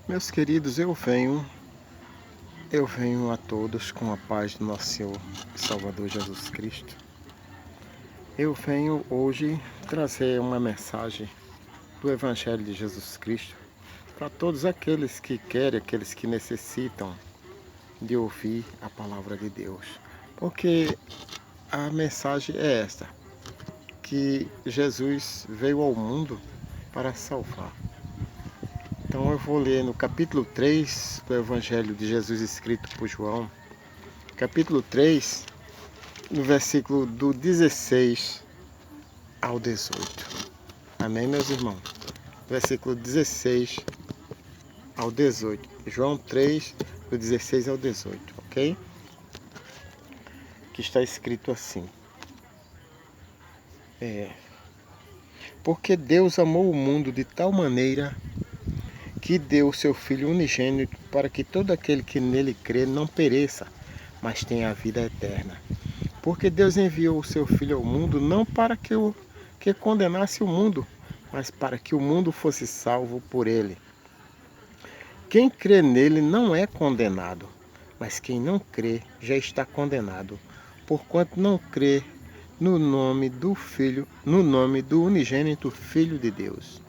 Meus queridos, eu venho a todos com a paz do nosso Senhor e Salvador Jesus Cristo. Eu venho hoje trazer uma mensagem do Evangelho de Jesus Cristo para todos aqueles que querem, aqueles que necessitam de ouvir a palavra de Deus. Porque a mensagem é esta, que Jesus veio ao mundo para salvar. Então eu vou ler no capítulo 3 do Evangelho de Jesus escrito por João, capítulo 3, no versículo do 16 ao 18. Amém, meus irmãos? Versículo 16 ao 18. João 3, do 16 ao 18, ok? Que está escrito assim. Porque Deus amou o mundo de tal maneira que deu o seu Filho unigênito para que todo aquele que nele crê não pereça, mas tenha a vida eterna. Porque Deus enviou o seu Filho ao mundo não para que condenasse o mundo, mas para que o mundo fosse salvo por ele. Quem crê nele não é condenado, mas quem não crê já está condenado, porquanto não crê no nome do Filho, no nome do unigênito Filho de Deus.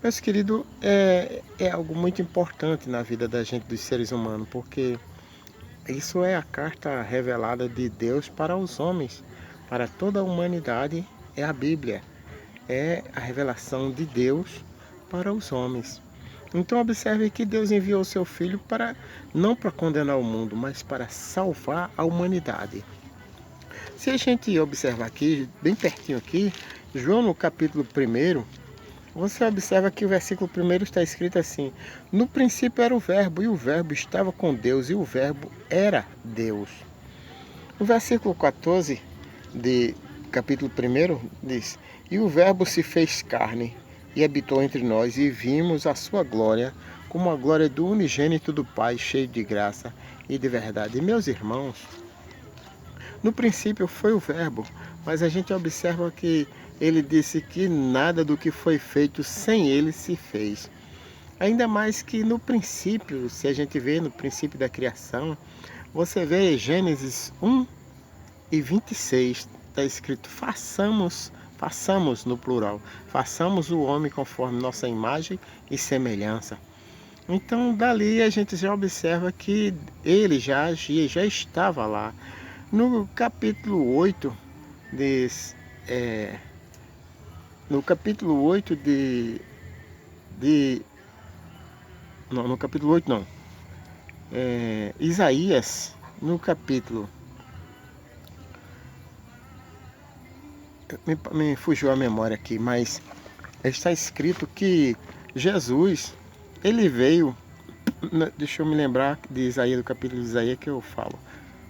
Meus queridos, é algo muito importante na vida da gente, dos seres humanos, porque isso é a carta revelada de Deus para os homens, para toda a humanidade, é a Bíblia. É a revelação de Deus para os homens. Então observe que Deus enviou o seu Filho não para condenar o mundo, mas para salvar a humanidade. Se a gente observar aqui, bem pertinho aqui, João no capítulo 1, você observa que o versículo 1 está escrito assim: no princípio era o verbo, e o verbo estava com Deus, e o verbo era Deus. O versículo 14 de capítulo 1 diz: e o verbo se fez carne, e habitou entre nós, e vimos a sua glória, como a glória do unigênito do Pai, cheio de graça e de verdade. E meus irmãos, no princípio foi o verbo, mas a gente observa que ele disse que nada do que foi feito sem ele se fez. Ainda mais que no princípio, se a gente vê no princípio da criação, você vê Gênesis 1 e 26, está escrito: façamos no plural, façamos o homem conforme nossa imagem e semelhança. Então dali a gente já observa que ele já agia, já estava lá. No capítulo 8 no capítulo 8 não, no capítulo 8 não. Isaías, no capítulo... Me fugiu a memória aqui, mas está escrito que Jesus, ele veio... Deixa eu me lembrar de Isaías, do capítulo de Isaías, que eu falo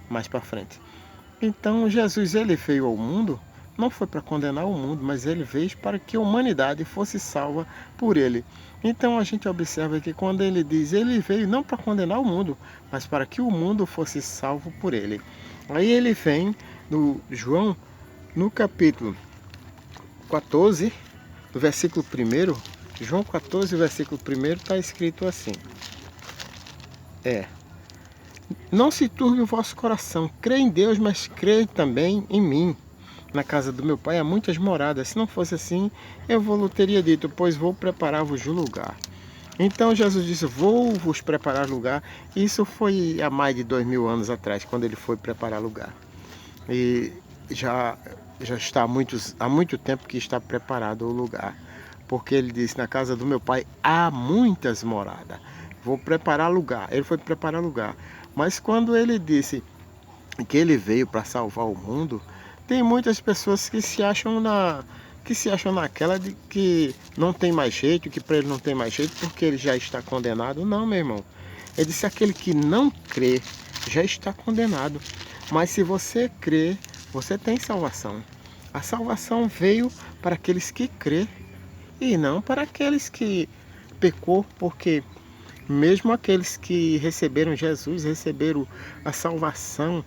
mais para frente. Então Jesus, ele veio ao mundo, não foi para condenar o mundo, mas ele veio para que a humanidade fosse salva por ele. Então a gente observa que quando ele diz, ele veio não para condenar o mundo, mas para que o mundo fosse salvo por ele. Aí ele vem no João, no capítulo 14, no versículo 1, João 14, versículo 1, está escrito assim: não se turbe o vosso coração, crê em Deus, mas crê também em mim. Na casa do meu pai há muitas moradas. Se não fosse assim, eu vos teria dito, pois vou preparar-vos um lugar. Então Jesus disse, vou vos preparar lugar. Isso foi há mais de 2000 anos atrás, quando ele foi preparar lugar. E já está há muito tempo que está preparado o lugar. Porque ele disse, na casa do meu pai há muitas moradas. Vou preparar lugar. Ele foi preparar lugar. Mas quando ele disse que ele veio para salvar o mundo, tem muitas pessoas que se acham naquela de que não tem mais jeito, que para ele não tem mais jeito porque ele já está condenado. Não, meu irmão. Ele disse, aquele que não crê já está condenado. Mas se você crê, você tem salvação. A salvação veio para aqueles que crê e não para aqueles que pecou, porque mesmo aqueles que receberam Jesus, receberam a salvação,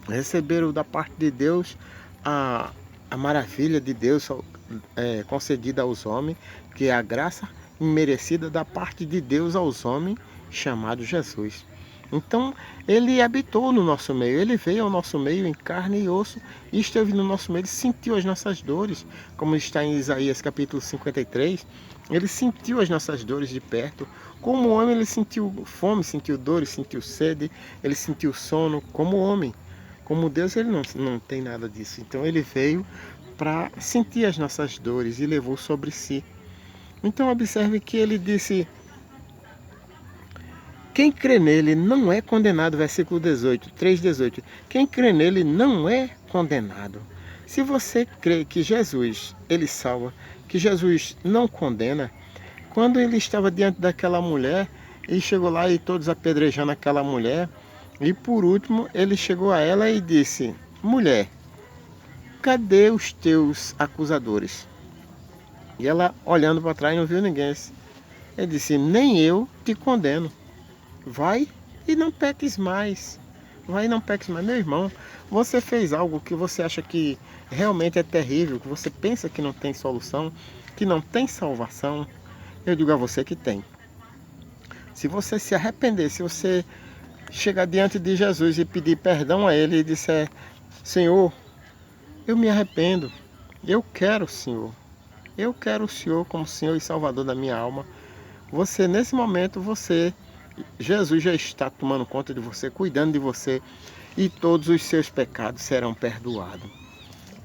receberam da parte de Deus a maravilha de Deus concedida aos homens, que é a graça imerecida da parte de Deus aos homens, chamado Jesus. Então, ele habitou no nosso meio, ele veio ao nosso meio em carne e osso e esteve no nosso meio, ele sentiu as nossas dores, como está em Isaías capítulo 53, ele sentiu as nossas dores de perto. Como homem, ele sentiu fome, sentiu dores, sentiu sede, ele sentiu sono, como homem. Como Deus, ele não tem nada disso. Então, ele veio para sentir as nossas dores e levou sobre si. Então, observe que ele disse: quem crê nele não é condenado, versículo 18, 3:18. Quem crê nele não é condenado. Se você crê que Jesus, ele salva, que Jesus não condena, quando ele estava diante daquela mulher, ele chegou lá e todos apedrejando aquela mulher, e por último ele chegou a ela e disse: mulher, cadê os teus acusadores? E ela, olhando para trás, não viu ninguém. Ele disse: nem eu te condeno. Vai e não peques mais. Vai e não peques mais. Meu irmão, você fez algo que você acha que realmente é terrível, que você pensa que não tem solução, que não tem salvação. Eu digo a você que tem. Se você se arrepender, se você chegar diante de Jesus e pedir perdão a Ele e disser: Senhor, eu me arrependo, eu quero o Senhor. Eu quero o Senhor como Senhor e Salvador da minha alma. Você, nesse momento, Jesus já está tomando conta de você, cuidando de você, e todos os seus pecados serão perdoados,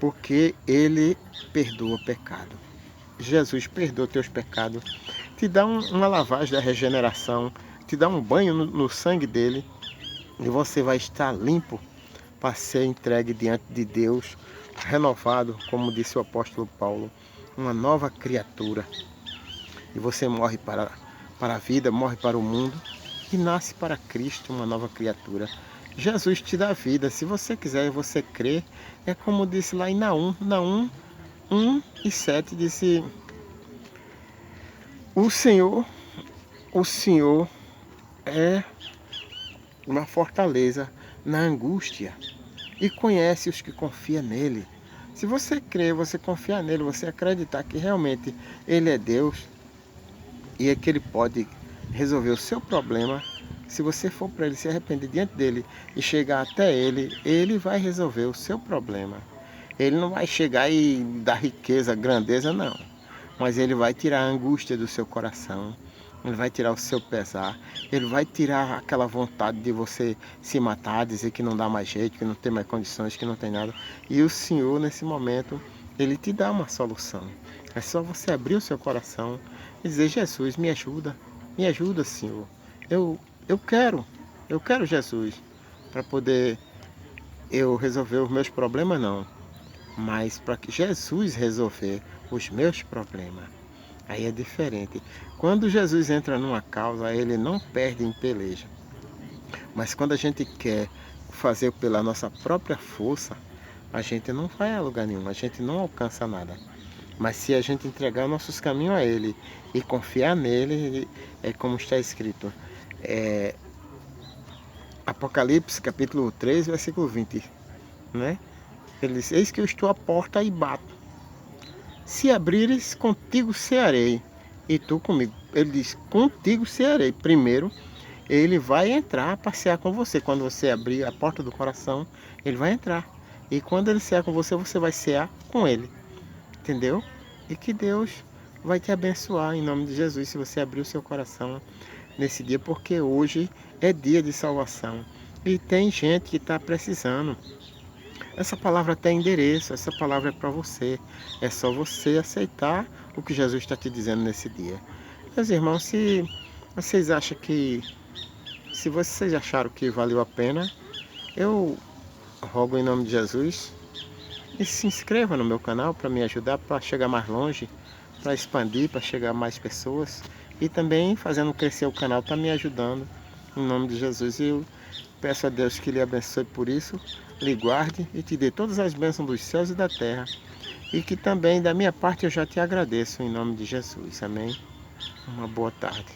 porque Ele perdoa pecado. Jesus perdoa teus pecados, te dá uma lavagem da regeneração, te dá um banho no sangue dele, e você vai estar limpo para ser entregue diante de Deus, renovado, como disse o apóstolo Paulo, uma nova criatura. E você morre para a vida, morre para o mundo, e nasce para Cristo, uma nova criatura. Jesus te dá vida. Se você quiser e você crer, é como disse lá em Naum 1:7, disse: o Senhor é uma fortaleza na angústia e conhece os que confiam nele. Se você crer, você confiar nele, você acreditar que realmente ele é Deus e é que ele pode resolver o seu problema, se você for para ele, se arrepender diante dele e chegar até ele, ele vai resolver o seu problema. Ele não vai chegar e dar riqueza, grandeza, não. Mas ele vai tirar a angústia do seu coração. Ele vai tirar o seu pesar. Ele vai tirar aquela vontade de você se matar, dizer que não dá mais jeito, que não tem mais condições, que não tem nada. E o Senhor, nesse momento, ele te dá uma solução. É só você abrir o seu coração e dizer: Jesus, me ajuda, Senhor. Eu quero Jesus, para poder eu resolver os meus problemas, não. Mas para que Jesus resolver os meus problemas, aí é diferente. Quando Jesus entra numa causa, ele não perde em peleja. Mas quando a gente quer fazer pela nossa própria força, a gente não vai a lugar nenhum, a gente não alcança nada. Mas se a gente entregar nossos caminhos a Ele e confiar nele, é como está escrito. Apocalipse capítulo 3, versículo 20. Né? Ele diz: eis que eu estou à porta e bato. Se abrires, contigo cearei, e tu comigo. Ele diz: contigo cearei. Primeiro, ele vai entrar, passear com você. Quando você abrir a porta do coração, ele vai entrar. E quando ele cear com você, você vai cear com ele. Entendeu? E que Deus vai te abençoar em nome de Jesus, se você abrir o seu coração nesse dia, porque hoje é dia de salvação. E tem gente que está precisando. Essa palavra tem endereço, essa palavra é para você. É só você aceitar o que Jesus está te dizendo nesse dia. Meus irmãos, se vocês acharam que valeu a pena, eu rogo em nome de Jesus, e se inscreva no meu canal para me ajudar para chegar mais longe, para expandir, para chegar a mais pessoas. E também fazendo crescer o canal está me ajudando, em nome de Jesus. E eu peço a Deus que lhe abençoe por isso, lhe guarde e te dê todas as bênçãos dos céus e da terra. E que também da minha parte eu já te agradeço em nome de Jesus. Amém? Uma boa tarde.